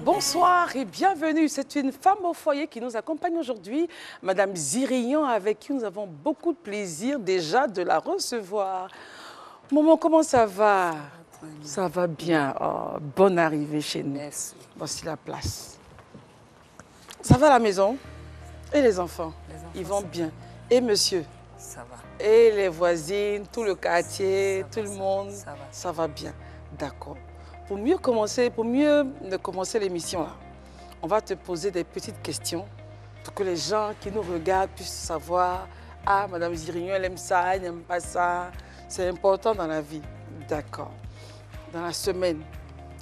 Bonsoir et bienvenue. C'est une femme au foyer qui nous accompagne aujourd'hui, Madame Zirian, avec qui nous avons beaucoup de plaisir déjà de la recevoir. Maman, comment ça va? Ça va bien. Oh, bonne arrivée chez nous. Merci. Voici la place. Ça va à la maison? Et les enfants? Ils vont bien. Et monsieur? Ça va. Et les voisines, tout le quartier, tout le monde? Ça va bien. D'accord. Pour mieux commencer l'émission, on va te poser des petites questions pour que les gens qui nous regardent puissent savoir « Ah, Madame Zirian, elle aime ça, elle n'aime pas ça. » C'est important dans la vie. D'accord. Dans la semaine,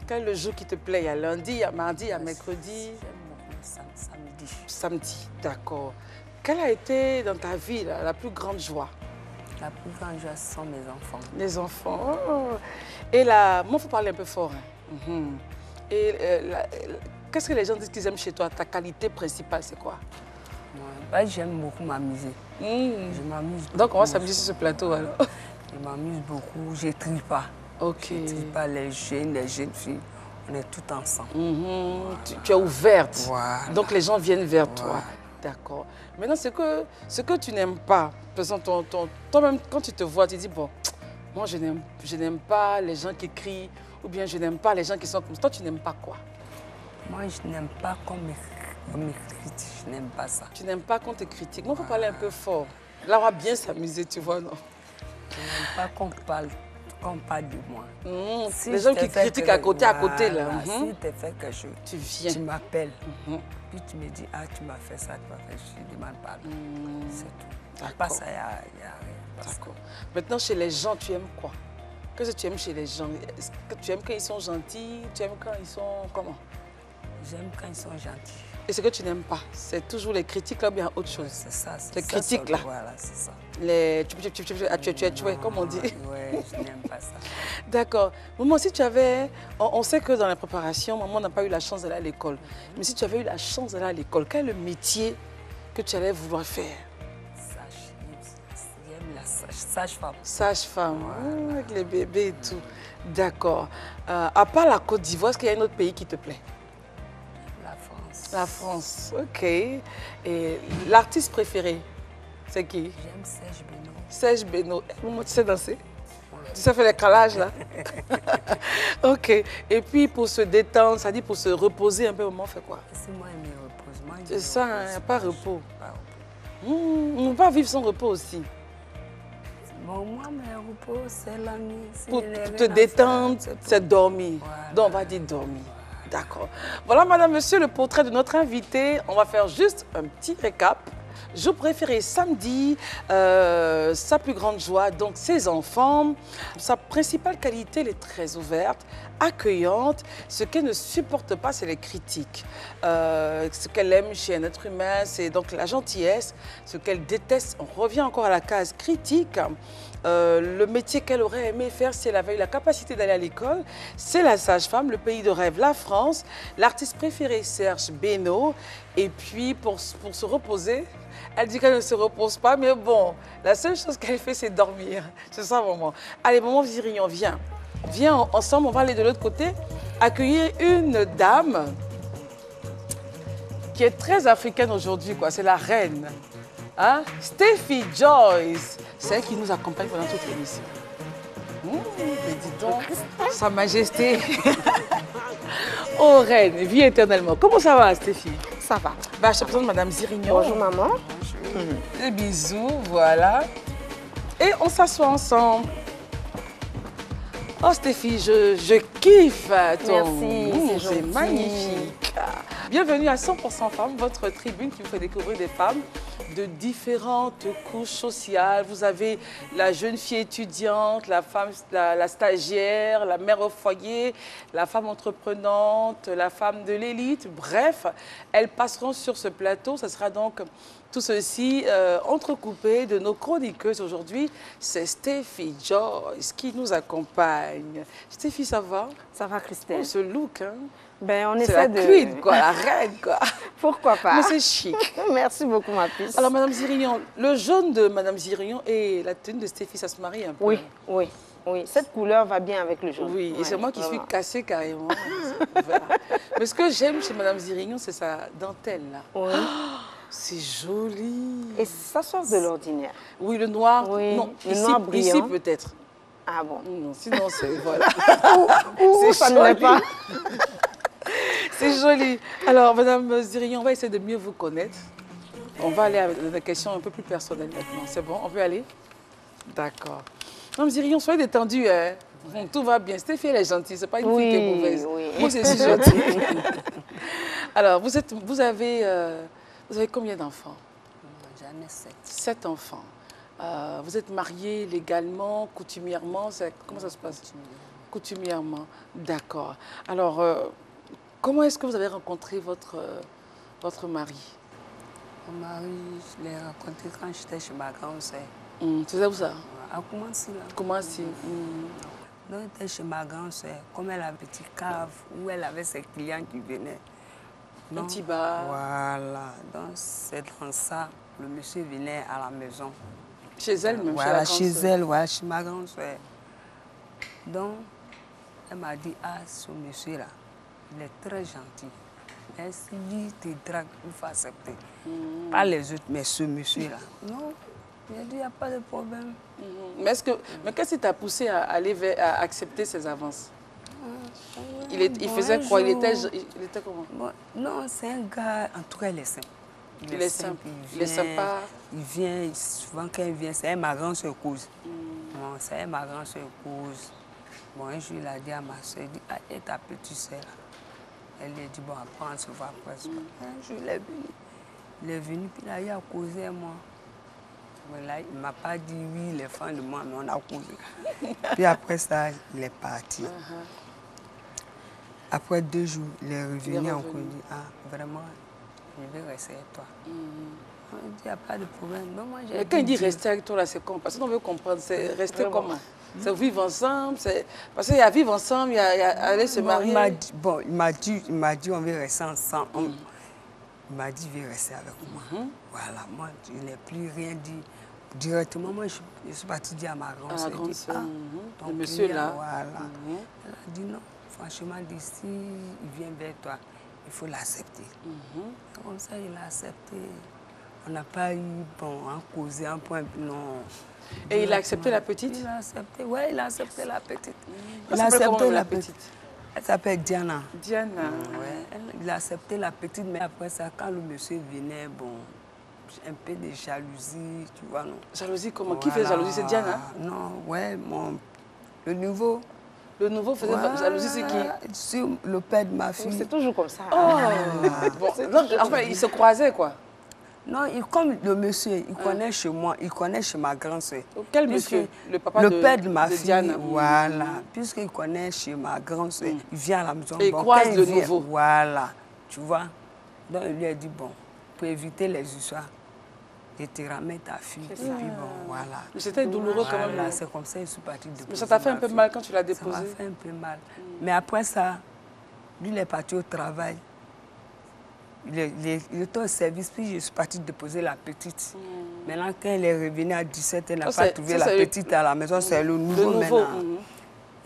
quel est le jour qui te plaît? Il y a lundi, il y a mardi, il y a mercredi? Samedi. Samedi, d'accord. Quelle a été dans ta vie la plus grande joie? La plus grande joie, ce sont mes enfants. Les enfants. Oh. Et là, moi, il faut parler un peu fort. Hein. Et qu'est-ce que les gens disent qu'ils aiment chez toi? Ta qualité principale, c'est quoi? Bah, j'aime beaucoup m'amuser. Je m'amuse beaucoup. Donc, on va s'amuser sur ce plateau, alors. Je m'amuse beaucoup, je ne trie pas. Ok. Je ne trie pas les jeunes filles. On est tout ensemble. Voilà. Tu es ouverte. Voilà. Donc, les gens viennent vers toi. D'accord. Maintenant, ce que tu n'aimes pas, par exemple, toi-même, quand tu te vois, tu dis, bon, moi, je n'aime pas les gens qui crient, ou bien je n'aime pas les gens qui sont comme ça. Toi, tu n'aimes pas quoi? Moi, je n'aime pas qu'on me critique. Je n'aime pas ça. Tu n'aimes pas qu'on te critique. Moi, il faut parler un peu fort. Là, on va bien s'amuser, tu vois, non? Je n'aime pas qu'on parle de moi. Si les gens qui critiquent à côté, là. Si tu fais quelque chose, tu viens. Tu m'appelles. Puis tu me dis, ah, tu m'as fait ça, tu m'as fait ça. Je ne demande pas. C'est tout. Pas ça, il n'y a rien. D'accord. Maintenant, chez les gens, tu aimes quoi? Qu'est-ce que tu aimes chez les gens? Est-ce que tu aimes quand ils sont gentils? Tu aimes quand ils sont comment? J'aime quand ils sont gentils. Et ce que tu n'aimes pas, c'est toujours les critiques là ou bien autre chose? C'est ça. Les critiques là. Voilà, c'est ça. Les tu comme on dit. Oui, je n'aime pas ça. D'accord. Maman, si tu avais... On sait que dans la préparation, maman n'a pas eu la chance d'aller à l'école. Mais si tu avais eu la chance d'aller à l'école, quel est le métier que tu allais vouloir faire? J'aime la sage-femme. Sage-femme, avec les bébés et tout. D'accord. À part la Côte d'Ivoire, est-ce qu'il y a un autre pays qui te plaît? La France. La France, ok. Et l'artiste préféré, c'est qui? J'aime Serge Beno. Serge Beno. Maman, tu sais danser? Tu sais faire les calages, là? Ok. Et puis, pour se détendre, ça dit pour se reposer un peu, maman fait quoi? C'est moi, je me repose. C'est ça, il n'y a pas repos. Pas repos. On ne peut pas vivre sans repos aussi. Bon, moi, mon repos, c'est la nuit. Pour te détendre, c'est dormir. Voilà. Donc, on va dire dormir. D'accord. Voilà, madame, monsieur, le portrait de notre invité. On va faire juste un petit récap. Jour préféré samedi, sa plus grande joie, donc ses enfants. Sa principale qualité, elle est très ouverte, accueillante. Ce qu'elle ne supporte pas, c'est les critiques. Ce qu'elle aime chez un être humain, c'est donc la gentillesse. Ce qu'elle déteste, on revient encore à la case critique. Le métier qu'elle aurait aimé faire si elle avait eu la capacité d'aller à l'école, c'est la sage-femme, le pays de rêve, la France. L'artiste préféré, Serge Beno. Et puis, pour se reposer, elle dit qu'elle ne se repose pas, mais bon, la seule chose qu'elle fait, c'est dormir. C'est ça, maman. Allez, maman Zirian, viens. Viens, ensemble, on va aller de l'autre côté, accueillir une dame qui est très africaine aujourd'hui, quoi. C'est la reine. Hein? Steffi Joyce. C'est elle qui nous accompagne pendant toute l'émission. Mais dis donc, Sa Majesté. Oh, reine, vie éternellement. Comment ça va, Steffi? Ça va. Bah, je te présente Madame Zirian. Bonjour, maman. Des bisous, voilà. Et on s'assoit ensemble. Oh, Steffi, je kiffe ton... Merci, c'est magnifique. Bienvenue à 100% Femmes, votre tribune qui vous fait découvrir des femmes de différentes couches sociales. Vous avez la jeune fille étudiante, la femme, la stagiaire, la mère au foyer, la femme entreprenante, la femme de l'élite. Bref, elles passeront sur ce plateau. Ce sera donc tout ceci entrecoupé de nos chroniqueuses. Aujourd'hui, c'est Steffi Joyce qui nous accompagne. Steffi, ça va? Ça va, Christelle? Oh, ce look, hein? Ben, on C'est essaie la de... queen, quoi, la reine, quoi. Pourquoi pas? Mais c'est chic. Merci beaucoup, ma puce. Alors, Madame Zirian, le jaune de Madame Zirian et la tenue de Steffi, ça se marie un peu? Oui, oui. Oui, cette couleur va bien avec le jaune. Oui, et c'est moi qui suis vraiment. cassée carrément. Voilà. Mais ce que j'aime chez Madame Zirignon, c'est sa dentelle, là. Oui. C'est joli. Et ça sort de l'ordinaire. Oui, le noir, Oui, non, le ici, noir brillant. ici peut-être. Ah bon. Non, sinon, c'est, voilà. Ouh, ça ne l'est pas. C'est joli. Alors, Madame Zirignon, on va essayer de mieux vous connaître. On va aller avec des questions un peu plus personnelles maintenant. C'est bon, on peut aller? D'accord. Madame Zirignon, soyez détendue, hein. Tout va bien. Stéphie, elle est gentille, c'est pas une fille qui est mauvaise. Oui. Moi, c'est si gentil. Alors, vous avez combien d'enfants? J'en ai 7. 7 enfants. Vous êtes mariés légalement, coutumièrement, comment ça se passe? Coutumièrement, d'accord. Alors, comment est-ce que vous avez rencontré votre mari? Mon mari, je l'ai rencontré quand j'étais chez ma grande sœur. C'est où ça? À Koumassi, là. Comment si? Donc, j'étais chez ma grande sœur, comme elle a une petite cave où elle avait ses clients qui venaient. Un petit bar. Voilà. Donc, c'est dans ça, le monsieur venait à la maison. Chez elle même, Voilà, chez chez la grande sœur. elle, voilà, chez ma grande sœur. Donc, elle m'a dit, ah, ce monsieur-là, il est très gentil. Mais s'il te drague, il faut accepter. Pas les autres, mais ce monsieur-là. Non, il a dit, il n'y a pas de problème. Mais qu'est-ce qui t'a poussé à à accepter ses avances? Il faisait quoi? Il était comment? Bon, non, c'est un gars, en tout cas, il est simple. Il est simple. Il est sympa. Il vient, souvent quand il vient, c'est un ma grande soeur cause. Bon, c'est un ma grande soeur cause. Bon, un jour, il a dit à ma soeur, il dit, ah, et ta petite soeur là? Elle lui a dit, bon, après, on se voit après. Un jour, il est venu. Il est venu, puis il a eu à causer à moi. Mais là, il ne m'a pas dit oui, il est fan de moi, mais on a causé. Puis après ça, il est parti. Après 2 jours, il est revenu encore. Il dit, ah, vraiment, je vais rester avec toi. On dit, il n'y a pas de problème. Mais quand il dit rester avec toi, là, c'est comment? Parce qu'on veut comprendre, c'est rester comment? C'est vivre ensemble, parce qu'il y a vivre ensemble, il y a aller se marier. Il m'a dit, on veut rester ensemble. Il m'a dit, viens rester avec moi. Voilà, moi, je n'ai plus rien dit. Directement, moi, je suis partie dire à ma grande sœur. Le monsieur là. Voilà. Elle a dit non, franchement, d'ici, il vient vers toi. Il faut l'accepter. Comme ça, il a accepté. On n'a pas eu, bon, un causé, un point, non. Et il a accepté la petite? Il a accepté, oui, il a accepté la petite. Il a accepté la petite? Elle s'appelle Diana. Diana. Ouais, il a accepté la petite, mais après ça, quand le monsieur venait, bon, un peu de jalousie, tu vois, non. Jalousie comment? Qui fait jalousie? C'est Diana? Non, ouais, le nouveau. Le nouveau faisait jalousie, c'est qui? C'est le père de ma fille. C'est toujours comme ça. Bon, donc, enfin, ils se croisaient, quoi. Non, comme le monsieur, il connaît chez moi, il connaît chez ma grande soeur. Quel monsieur? Le papa le père de ma fille, Diana. voilà. Puisqu'il connaît chez ma grande soeur, il vient à la maison. Et il croise le nouveau. Voilà, tu vois. Donc il lui a dit, bon, pour éviter les histoires, je te ramène ta fille. Et puis bon, voilà. C'était douloureux quand même. Voilà, c'est comme ça, je suis partie déposer. Mais ça t'a fait un peu mal quand tu l'as déposé? Ça m'a fait un peu mal. Mais après ça, lui, il est parti au travail. Il était au service, puis je suis partie déposer la petite. Maintenant, quand elle est revenue à 17, elle n'a pas trouvé la petite à la maison, c'est le nouveau maintenant.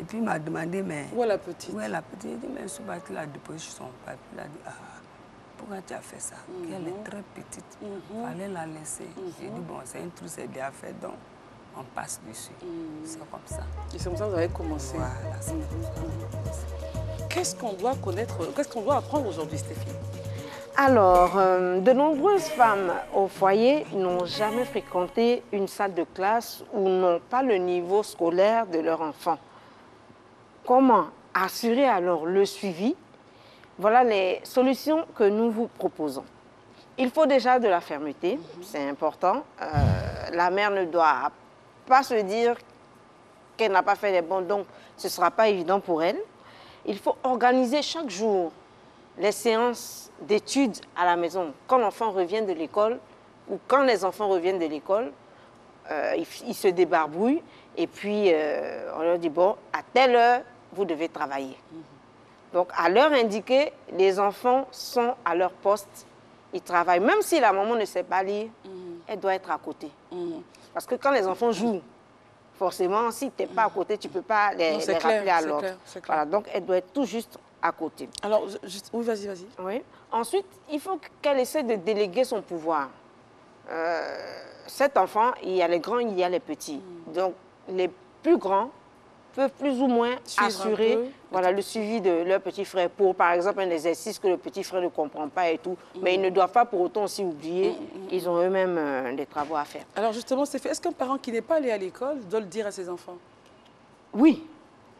Et puis il m'a demandé, mais... Où est la petite? Où est la petite? Il dit, mais je suis partie la déposer chez son père. Puis il a dit, ah, pourquoi tu as fait ça? Elle est très petite, il fallait la laisser. J'ai dit, bon, c'est un truc, c'est déjà fait, donc on passe dessus. C'est comme ça. Et c'est comme ça que vous avez commencé. Voilà, c'est comme ça. Qu'est-ce qu'on doit connaître, qu'est-ce qu'on doit apprendre aujourd'hui, Stéphie? Alors, de nombreuses femmes au foyer n'ont jamais fréquenté une salle de classe ou n'ont pas le niveau scolaire de leur enfant. Comment assurer alors le suivi? Voilà les solutions que nous vous proposons. Il faut déjà de la fermeté, c'est important. La mère ne doit pas se dire qu'elle n'a pas fait les bons, donc ce ne sera pas évident pour elle. Il faut organiser chaque jour les séances d'études à la maison. Quand l'enfant revient de l'école, ou quand les enfants reviennent de l'école, ils se débarbouillent et puis on leur dit, bon, à telle heure, vous devez travailler. Donc, à l'heure indiquée, les enfants sont à leur poste, ils travaillent. Même si la maman ne sait pas lire, elle doit être à côté. Parce que quand les enfants jouent, Forcément, si tu n'es pas à côté, tu ne peux pas les rappeler à l'ordre. Voilà, donc elle doit être tout juste à côté. Alors, oui, vas-y. Oui. Ensuite, il faut qu'elle essaie de déléguer son pouvoir. Cet enfant, il y a les grands, il y a les petits. Donc, les plus grands peuvent plus ou moins assurer le suivi de leur petit frère pour, par exemple, un exercice que le petit frère ne comprend pas et tout. Mais ils ne doivent pas pour autant aussi oublier qu'ils ont eux-mêmes des travaux à faire. Alors justement, est-ce qu'un parent qui n'est pas allé à l'école doit le dire à ses enfants? Oui,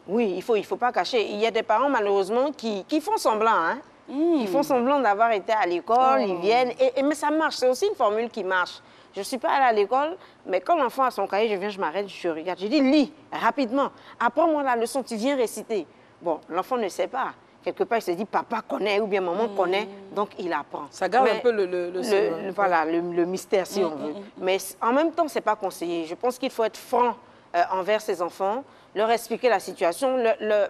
il faut pas cacher. Il y a des parents, malheureusement, qui font semblant, hein. Ils font semblant d'avoir été à l'école, ils viennent, mais ça marche. C'est aussi une formule qui marche. Je ne suis pas allée à l'école, mais quand l'enfant a son cahier, je viens, je m'arrête, je regarde. Je dis, lis rapidement. Apprends-moi la leçon, tu viens réciter. Bon, l'enfant ne sait pas. Quelque part, il se dit, papa connaît ou bien maman connaît, donc il apprend. Ça garde un peu le mystère, si on veut. Mais en même temps, ce n'est pas conseillé. Je pense qu'il faut être franc envers ses enfants, leur expliquer la situation,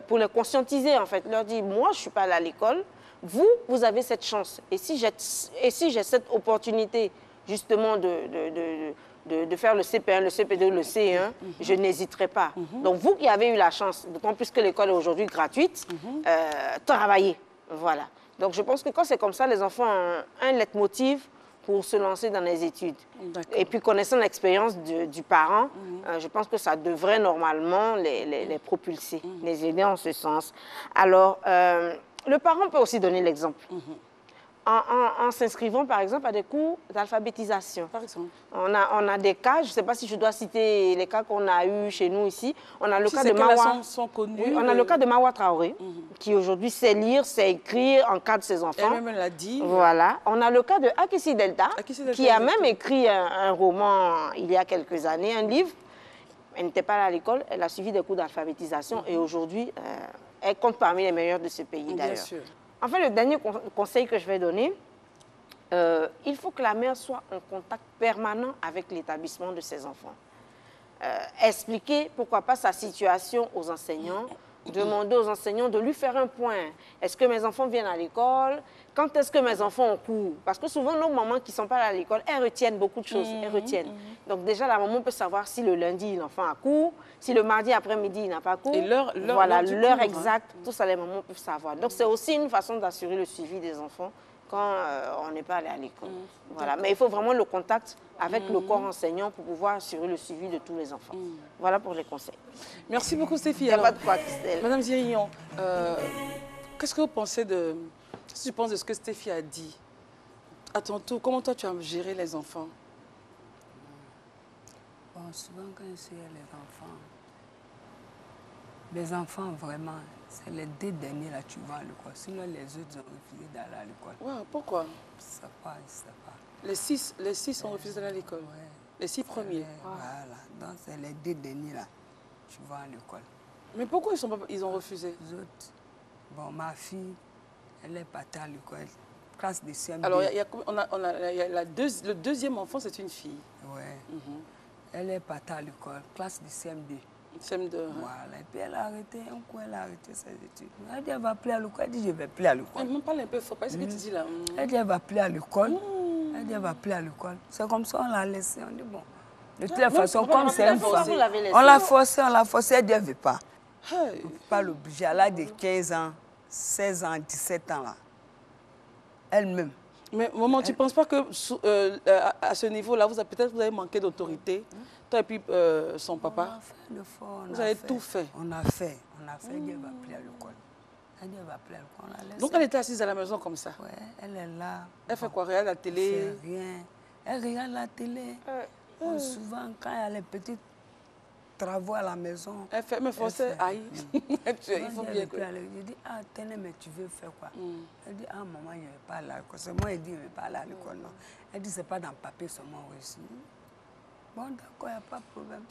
pour les conscientiser, en fait. Leur dire, moi, je ne suis pas allée à l'école, vous avez cette chance. Et si j'ai cette opportunité, justement, de faire le CP1, le CP2, le C1, je n'hésiterai pas. Donc, vous qui avez eu la chance, d'autant plus que l'école est aujourd'hui gratuite, travaillez. Voilà. Donc, je pense que quand c'est comme ça, les enfants ont un leitmotiv pour se lancer dans les études. Et puis, connaissant l'expérience du parent, je pense que ça devrait normalement les propulser, les aider en ce sens. Alors, le parent peut aussi donner l'exemple. En s'inscrivant, par exemple, à des cours d'alphabétisation. Par exemple. On a des cas, je ne sais pas si je dois citer les cas qu'on a eus chez nous ici. On a le cas de Mawa. Sont connus, on a le cas de Mawa Traoré, qui aujourd'hui sait lire, sait écrire, encadre ses enfants. Elle-même l'a dit. Voilà. On a le cas de Akissi Delta, qui a même écrit un roman il y a quelques années, un livre. Elle n'était pas allée à l'école, elle a suivi des cours d'alphabétisation et aujourd'hui, elle compte parmi les meilleurs de ce pays d'ailleurs. Bien sûr. Enfin, le dernier conseil que je vais donner, il faut que la mère soit en contact permanent avec l'établissement de ses enfants. Expliquer, pourquoi pas, sa situation aux enseignants, demander aux enseignants de lui faire un point. Est-ce que mes enfants viennent à l'école? Quand est-ce que mes enfants ont cours? Parce que souvent, nos mamans qui ne sont pas à l'école, elles retiennent beaucoup de choses. Elles retiennent. Donc déjà, la maman peut savoir si le lundi, l'enfant a cours, si le mardi après-midi, il n'a pas cours. Et l'heure exacte, tout ça, les mamans peuvent savoir. Donc c'est aussi une façon d'assurer le suivi des enfants quand on n'est pas allé à l'école. Voilà. Mais il faut vraiment le contact avec le corps enseignant pour pouvoir assurer le suivi de tous les enfants. Voilà pour les conseils. Merci beaucoup, Stéphie. Il n'y a pas de quoi, Christelle. Madame Zirillon, qu'est-ce que vous pensez de... Qu'est-ce que tu penses de ce que Stéphie a dit? À ton tour, comment toi tu as géré les enfants? Bon, souvent quand je suis les enfants vraiment, c'est les 2 derniers là tu vas à l'école. Sinon les autres ont refusé d'aller à l'école. Ouais, pourquoi? Je sais pas. Les 6 ont refusé d'aller à l'école? Ouais. Les 6 premiers? Voilà, donc c'est les 2 derniers là, tu vas à l'école. Mais pourquoi ils ont refusé? Les autres, bon, ma fille, elle est partie à l'école, classe de CM2. Alors, le deuxième enfant, c'est une fille. Oui. Elle est partie à l'école, classe de CM2. CM2. Voilà, et puis elle a arrêté, un coup elle a arrêté ses études. Elle dit, elle va plus à l'école. Elle dit, je vais plus à l'école. Elle me parle un peu fort, parce que tu dis là. Elle dit, elle va plus à l'école. Elle dit, elle va plus à l'école. C'est comme ça, on l'a laissée. On dit, bon, de toute façon, comme c'est une femme, on l'a forcée, elle dit, elle ne veut pas. On ne peut pas l'obliger. Elle a de 15 ans, 16 ans, 17 ans là. Elle-même. Mais maman, tu ne penses pas que à ce niveau-là, peut-être vous avez manqué d'autorité, toi et puis son papa? On a fait l'effort. Vous avez tout fait. On a fait. Elle dit, elle va plus à l'école. Elle dit, elle va plus à l'école. Donc elle était assise à la maison comme ça? Oui, elle est là. Elle fait quoi? Regarde la télé? Elle fait rien. Elle regarde la télé. Souvent, quand il y a les petits travaux à la maison. Elle fait, mais forcément, aïe. Il faut bien que... Je dis, ah, tenez, mais tu veux faire quoi? Elle dit, ah, maman, je ne vais pas aller à l'école. C'est moi, elle dit, je ne vais pas aller à l'école. Non. Elle dit, c'est pas dans le papier seulement reçu. Bon, d'accord, il n'y a pas de problème.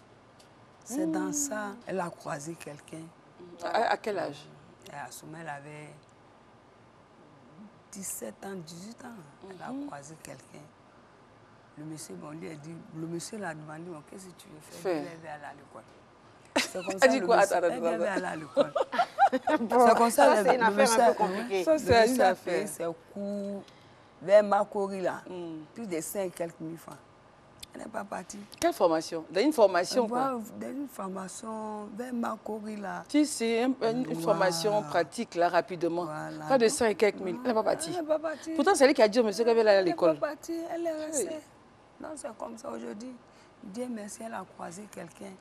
C'est dans ça. Elle a croisé quelqu'un. À quel âge? À ce moment, elle avait 17 ans, 18 ans. Elle a croisé quelqu'un. Le monsieur, bon, lui a dit, le monsieur l'a demandé, bon, qu'est-ce que tu veux faire? Elle veut aller à l'école. C'est comme ça, elle dit quoi? Elle veut aller à l'école. C'est comme ça, c'est une affaire un peu compliquée. Ça, c'est une affaire. C'est court, vers Makori, là, plus de 5 quelques mille francs. Elle n'est pas partie. Quelle formation? Dans une formation quoi? Dans une formation vers Makori là. Tu sais, une formation pratique là, rapidement. Voilà. Pas de 100 et quelques mille. Elle n'est pas partie. Elle n'est pas partie. Pourtant, c'est elle qui a dit au monsieur qu'elle allait à l'école. Elle n'est pas partie, elle est restée. Oui. Non, c'est comme ça aujourd'hui. Dieu merci, elle a croisé quelqu'un.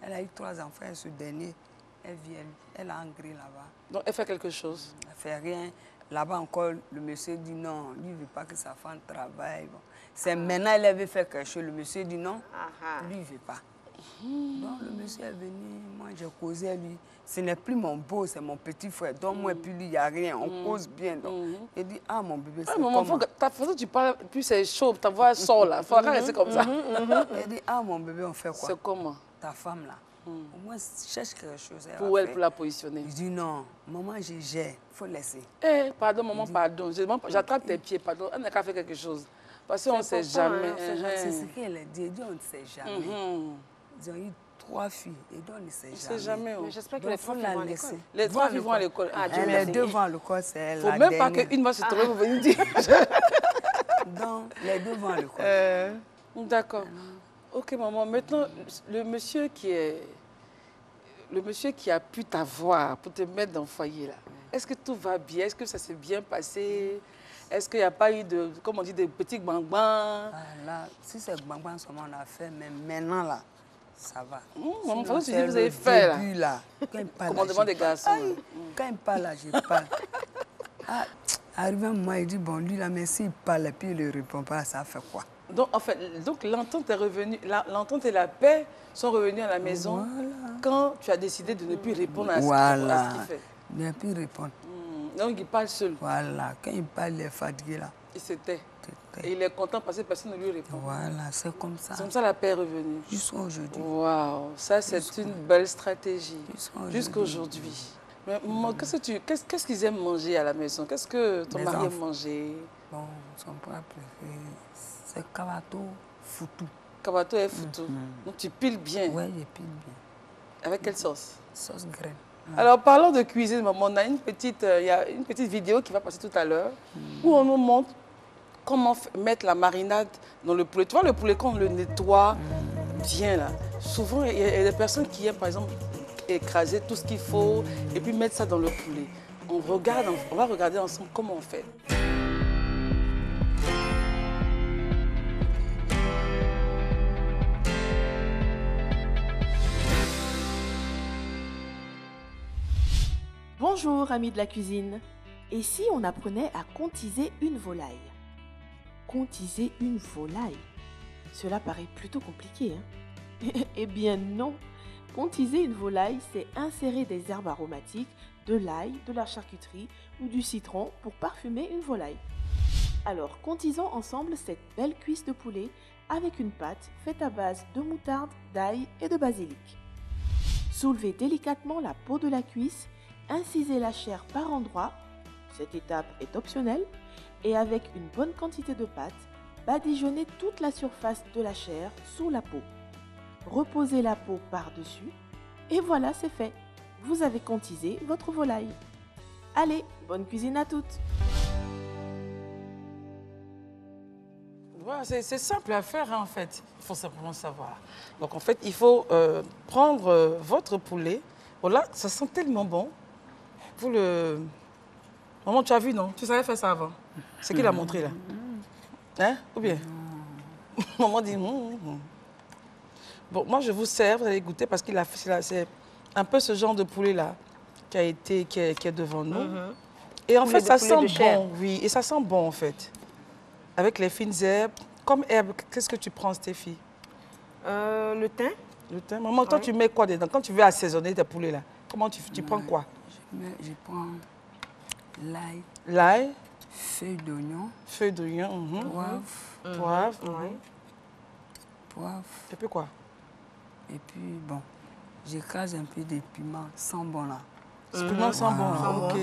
Elle a eu 3 enfants, ce dernier. Elle vient, elle a engrais là-bas. Donc, elle fait quelque chose? Elle ne fait rien. Là-bas encore, le monsieur dit non, lui ne veut pas que sa femme travaille. Bon. C'est maintenant elle veut faire quelque chose. Le monsieur dit non, lui ne veut pas. Donc le monsieur est venu, moi j'ai causé à lui. Ce n'est plus mon beau, c'est mon petit frère. Donc moi et puis lui, il n'y a rien, on cause bien. Donc. Il dit, ah mon bébé, c'est comment? Ta façon tu parles, puis c'est chaud, ta voix sort là. Il faudra rester comme ça. Il dit, ah mon bébé, on fait quoi? C'est comment? Ta femme là. Au moins, cherche quelque chose. Pour elle, pour la positionner. Il dit non, maman, j'ai, il faut laisser. Eh, pardon, maman, pardon. J'attrape tes pieds, pardon. Elle n'a qu'à faire quelque chose. Parce qu'on ne sait jamais. C'est ce qu'elle a dit. On ne sait jamais. Ils ont eu 3 filles et donc on ne sait jamais. On ne sait jamais. Mais j'espère que les 3 filles vont à l'école. Les 3 filles vont à l'école. Les 2 vont à l'école, c'est elle. Il ne faut même pas qu'une va se trouver pour venir dire. Donc, les 2 vont à l'école. D'accord. Ok, maman. Maintenant, le monsieur qui a pu t'avoir pour te mettre dans le foyer, là, est-ce que tout va bien? Est-ce que ça s'est bien passé? Est-ce qu'il n'y a pas eu de, comme on dit, des petits bang-bang? Là, si c'est bang-bang, on a fait, mais maintenant, là, ça va. Maman, tu dis que vous avez fait, là. Quand il parle, commandement des garçons. Quand il parle, là, je parle. Arrivé un moment, il dit, bon, lui, là, mais s'il parle et puis il ne répond pas, ça fait quoi? Donc, en fait, l'entente est revenue, l'entente et la paix sont revenus à la maison quand tu as décidé de ne plus répondre à ce qu'il fait. Ne plus répondre. Donc, il parle seul. Voilà, quand il parle, il est fatigué là. Il se tait. Et il est content parce que personne ne lui répond. Voilà, c'est comme ça. C'est comme ça la paix est revenue. Jusqu'à aujourd'hui. Waouh, ça c'est une belle stratégie. Jusqu'à aujourd'hui. Mais maman, qu'est-ce qu'ils aiment manger à la maison? Qu'est-ce que ton mari aime manger? Bon, son plat préféré, c'est kabato foutou. Kabato et foutou. Donc tu piles bien? Oui, je pile bien. Avec quelle sauce? Sauce graine. Alors, parlons de cuisine, maman. On a il y a une petite vidéo qui va passer tout à l'heure où on nous montre comment mettre la marinade dans le poulet. Tu vois, le poulet, quand on le nettoie bien, là, souvent, il y a des personnes qui aiment, par exemple, écraser tout ce qu'il faut et puis mettre ça dans le poulet. On va regarder ensemble comment on fait. Bonjour amis de la cuisine. Et si on apprenait à contiser une volaille? Contiser une volaille? Cela paraît plutôt compliqué, hein? Eh bien non. Contiser une volaille, c'est insérer des herbes aromatiques, de l'ail, de la charcuterie ou du citron pour parfumer une volaille. Alors contisons ensemble cette belle cuisse de poulet avec une pâte faite à base de moutarde, d'ail et de basilic. Soulevez délicatement la peau de la cuisse. Incisez la chair par endroits, cette étape est optionnelle, et avec une bonne quantité de pâte, badigeonnez toute la surface de la chair sous la peau. Reposez la peau par-dessus, et voilà, c'est fait. Vous avez contisé votre volaille. Allez, bonne cuisine à toutes! Voilà, c'est simple à faire, hein, en fait. Il faut simplement savoir. Donc, en fait, il faut prendre votre poulet. Voilà, ça sent tellement bon. Vous le... Maman, tu as vu, non? Tu savais faire ça avant? C'est qui l'a montré, là? Hein? Ou bien? Maman dit... Bon, moi, je vous sers, vous allez goûter, parce qu'il a fait... C'est un peu ce genre de poulet-là qui est devant nous. Et en fait, ça sent bon, oui. Et ça sent bon, en fait. Avec les fines herbes. Comme herbe, qu'est-ce que tu prends, Stéphie? Le thym. Le thym? Maman, toi, tu mets quoi dedans? Quand tu veux assaisonner tes poulets, là, comment tu prends quoi? Je prends l'ail. L'ail. Feuilles d'oignon. Feuilles d'oignon. Poivre. Poivre. Poivre. Et puis quoi? Et puis, bon, j'écrase un peu des piments sans bon là. Piment sans bon, là. Ok.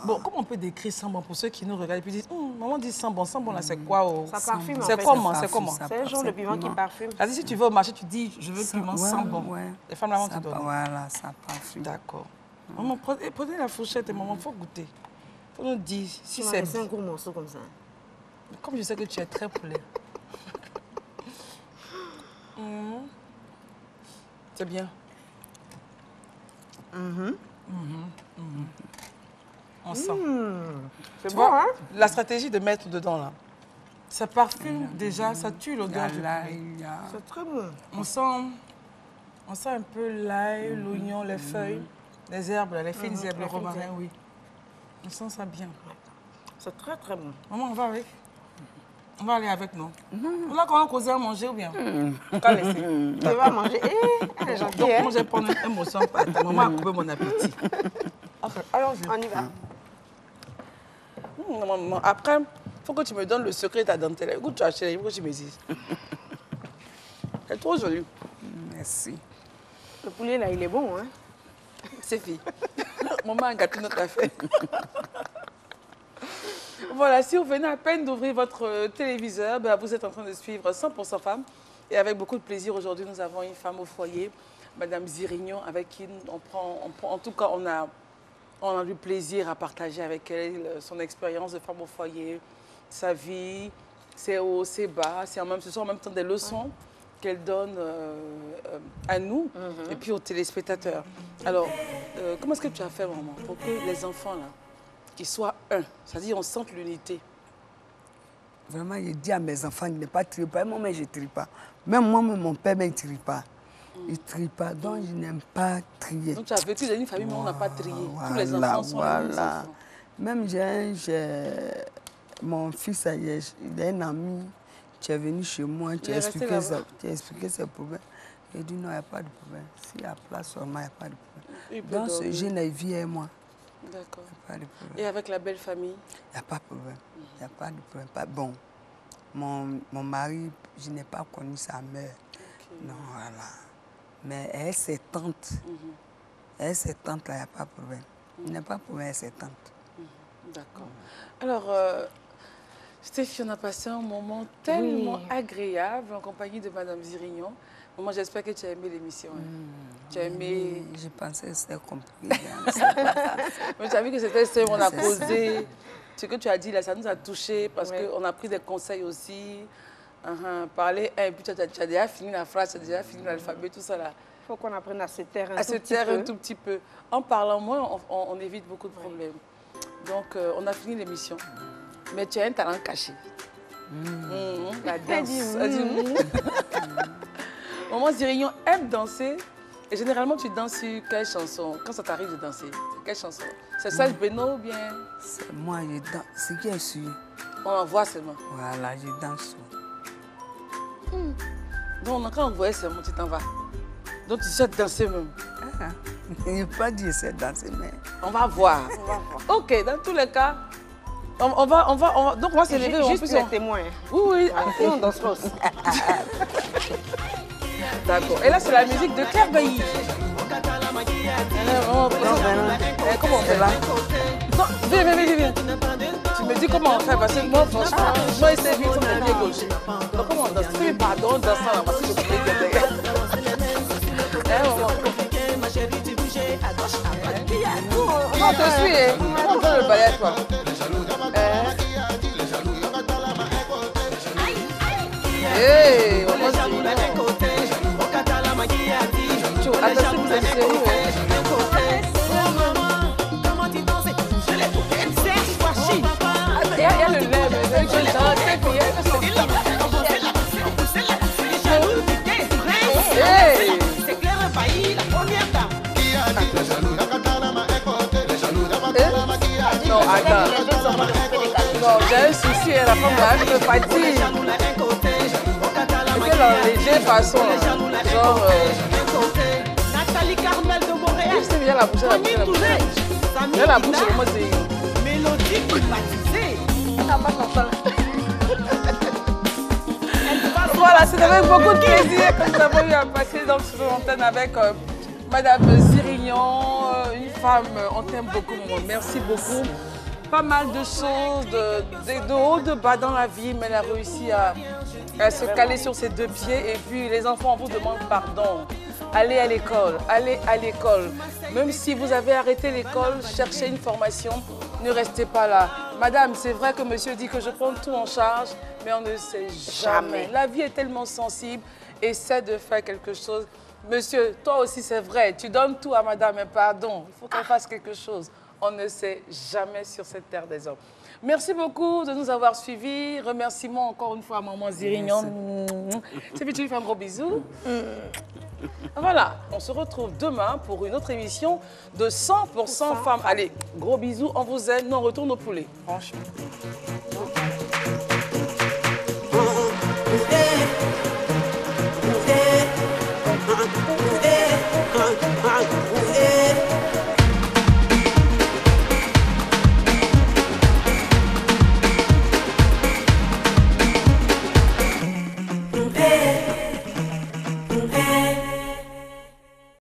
Bon, comment on peut décrire sans bon pour ceux qui nous regardent et puis disent, maman dit sans bon là, c'est quoi? Ça parfume, en fait. C'est comment? C'est comment? C'est un genre de piment qui parfume. C'est-à-dire, si tu vas au marché, tu dis, je veux piment sans bon. Les femmes là, tu donnes. Voilà, ça parfume. D'accord. Maman, prenez la fourchette et maman, il faut goûter. Il faut nous dire si c'est... C'est un gros morceau comme ça. Comme je sais que tu es très poulet. C'est bien. On sent. C'est Tu bon, vois, hein? la stratégie de mettre dedans, là, ça parfume déjà, ça tue Il y a l'odeur du l'ail, poulet. il y a... C'est très bon. On sent un peu l'ail, l'oignon, les feuilles, les herbes, là, les fines herbes, le les fines romarin, herbes. oui. On sent ça bien. C'est très, très bon. Maman, on va avec. On va aller avec nous. On a quand même causé à manger ou bien? On va laisser. Tu vas manger. Elle est gentille, Donc, hein? moi, je vais prendre un morceau en pâte. Maman a coupé mon appétit. Ok, allons-y. On y va. Maman, après, il faut que tu me donnes le secret de ta dentelle. Écoute, tu as acheté, il faut que tu me dises. C'est trop joli. Merci. Le poulet, là, il est bon, hein? C'est fille. Maman a gâté notre affaire. Voilà, si vous venez à peine d'ouvrir votre téléviseur, ben, vous êtes en train de suivre 100% Femmes. Et avec beaucoup de plaisir, aujourd'hui, nous avons une femme au foyer, Madame Zirignon, avec qui en tout cas, on a du plaisir à partager avec elle son expérience de femme au foyer, sa vie, ses hauts, ses bas. Ce sont en même temps des leçons qu'elle donne à nous et puis aux téléspectateurs. Alors, comment est-ce que tu as fait, maman, pour que les enfants, là, qu'ils soient un, c'est-à-dire on sente l'unité? Vraiment, je dis à mes enfants de ne pas trier. Moi-même, je ne trie pas. Même moi, mon père ne trie pas. Il ne trie pas, donc je n'aime pas trier. Donc tu as vécu dans une famille, mais on n'a pas trié. Tous les enfants sont les mêmes enfants. Même j'ai mon fils, il a un ami qui est venu chez moi, qui a expliqué ses problèmes. Il dit non, il n'y a pas de problème. S'il y a place seulement, il n'y a pas de problème. Donc ce jeune, il vit avec moi. D'accord. Il n'y a pas de problème. Et avec la belle famille? Il n'y a pas de problème. Il n'y a pas de problème. Pas bon. Mon mari, je n'ai pas connu sa mère. Okay. Non, voilà. Mais elle, ses tantes. Elle, ses tantes, là, il n'y a pas de problème. Il n'y a pas de problème avec ses tantes. D'accord. Alors, Stéphie, on a passé un moment tellement agréable en compagnie de Madame Zirignon. Maman, j'espère que tu as aimé l'émission. Hein. Tu as aimé... Je pensais que c'était compliqué. Mais tu as vu que c'était ça, on a causé. Ce que tu as dit là, ça nous a touchés parce qu'on a pris des conseils aussi. Parler, et puis tu as déjà fini la phrase, tu as déjà fini l'alphabet, tout ça là. Il faut qu'on apprenne à se taire un tout petit peu. En parlant moins, on évite beaucoup de problèmes. Donc, on a fini l'émission. Mais tu as un talent caché. La danse. Maman Zirignon aime danser. Et généralement, tu danses sur quelle chanson? Quand ça t'arrive de danser, quelle chanson? C'est Serge Beno ou bien? C'est moi, je danse. Ce qui est sûr. On en voit seulement. Voilà, je danse. Donc, quand on voit seulement, tu t'en vas. Donc, tu sais danser même. Je n'ai pas dit que c'est danser, mais... On va voir. Ok, dans tous les cas, on va donc on va se lever. Juste les témoins. Oui. Et on danse aussi. D'accord. Et là, c'est la musique de Claire Bailly. Comment on fait là? Non, viens. Tu me dis comment on fait parce que moi, franchement, moi et Stéphie sont des pieds gauches. Donc, comment on danse? Oui, pardon, danse là parce que je voulais dire. Non, on te suit, hein. On fait le balai, toi. Hey, on va se attention, vous êtes sérieux, il y a le lait, c'est Claire Bailly, la première dame. Non, attends. Non, j'ai un souci, la femme là, elle me fatigue. C'est dans léger façon, genre... Nathalie Carmel de Montréal. Je sais bien la bouche, j'ai la bouche de moi, c'est... Mélodie climatisée. Voilà, c'est avec beaucoup de plaisir que nous avons eu à passer donc sur l'antenne avec Madame Zirignon, une femme, on t'aime beaucoup, maman. Merci beaucoup. Pas mal de choses, de haut, de bas dans la vie, mais elle a réussi à se caler sur ses deux pieds. Et puis les enfants, on vous demande pardon. Allez à l'école, allez à l'école. Même si vous avez arrêté l'école, cherchez une formation, ne restez pas là. Madame, c'est vrai que monsieur dit que je prends tout en charge, mais on ne sait jamais. La vie est tellement sensible essaie de faire quelque chose. Monsieur, toi aussi, c'est vrai, tu donnes tout à madame, mais pardon, il faut qu'elle fasse quelque chose. On ne sait jamais sur cette terre des hommes. Merci beaucoup de nous avoir suivis. Remerciements encore une fois à maman Zirignon. C'est tu lui fais un gros bisou. Voilà, on se retrouve demain pour une autre émission de 100% femmes. Allez, gros bisous, on vous aime. Nous, on retourne au poulet. Franchement.